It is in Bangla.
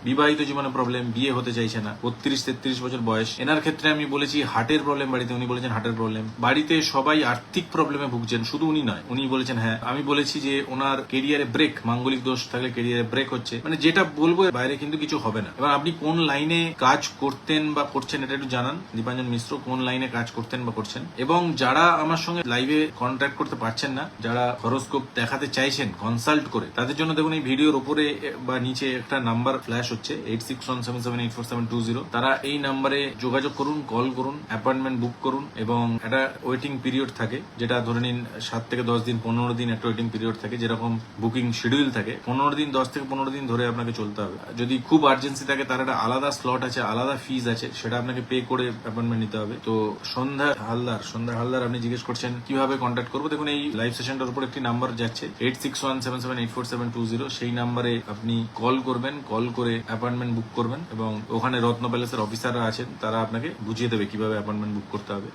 বিবাহিত জীবনে প্রবলেম, বিয়ে হতে চাইছে না, 32-33 বছর বয়স। এনার ক্ষেত্রে আমি বলেছি হার্টের প্রবলেম বাড়িতে, উনি বলেছেন হার্টের প্রবলেম। বাড়িতে সবাই আর্থিক প্রবলেমে ভুগছেন, শুধু উনি নয়, উনি বলেছেন হ্যাঁ। আমি বলেছি যে ওনার কেরিয়ারে ব্রেক, মাঙ্গলিক দোষ থাকলে কেরিয়ারে ব্রেক হচ্ছে, মানে যেটা বলবো বাইরে কিন্তু কিছু হবে না। এবার আপনি কোন লাইনে কাজ করতেন বা করছেন এটা একটু জানান। দীপাঞ্জন মিশ্র কোন লাইনে কাজ করতেন বা করছেন। এবং যারা আমার সঙ্গে লাইভে কন্ট্যাক্ট করতে পারছেন না, যারা হরোস্কোপ দেখাতে চাইছেন কনসাল্ট করে, তাদের জন্য দেখুন এই ভিডিওর উপরে বা নিচে একটা নাম্বার ফ্ল্যাশ হচ্ছে 8617784720। তারা এই নাম্বারে যোগাযোগ করুন, কল করুন, অ্যাপয়েন্টমেন্ট বুক করুন এবং একটা ওয়েটিং পিরিয়ড থাকে, যেটা ধরে নিন 7 থেকে 10 দিন, 15 দিন একটা ওয়েটিং পিরিয়ড থাকে, যেরকম বুকিং শিডিউল থাকে 15 দিন, 10 থেকে 15 দিন ধরে আপনাকে চলতে হবে। যদি খুব আর্জেন্সি থাকে তার একটা আলাদা স্লট আছে, আলাদা ফিজ আছে, সেটা আপনাকে পে করে অ্যাপয়েন্টমেন্ট নিতে হবে। তো সন্ধ্যা হালদার আপনি জিজ্ঞেস করছেন কিভাবে কন্ট্যাক্ট করবো। দেখুন এই লাইভ সেশনটার উপর একটি নাম্বার যাচ্ছে 8617784720। সেই নাম্বারে আপনি কল করবেন, কল করে অ্যাপয়েন্টমেন্ট বুক করবেন এবং ওখানে রত্ন প্যালেসের অফিসাররা আছেন, তারা আপনাকে বুঝিয়ে দেবে কিভাবে অ্যাপয়েন্টমেন্ট বুক করতে হবে।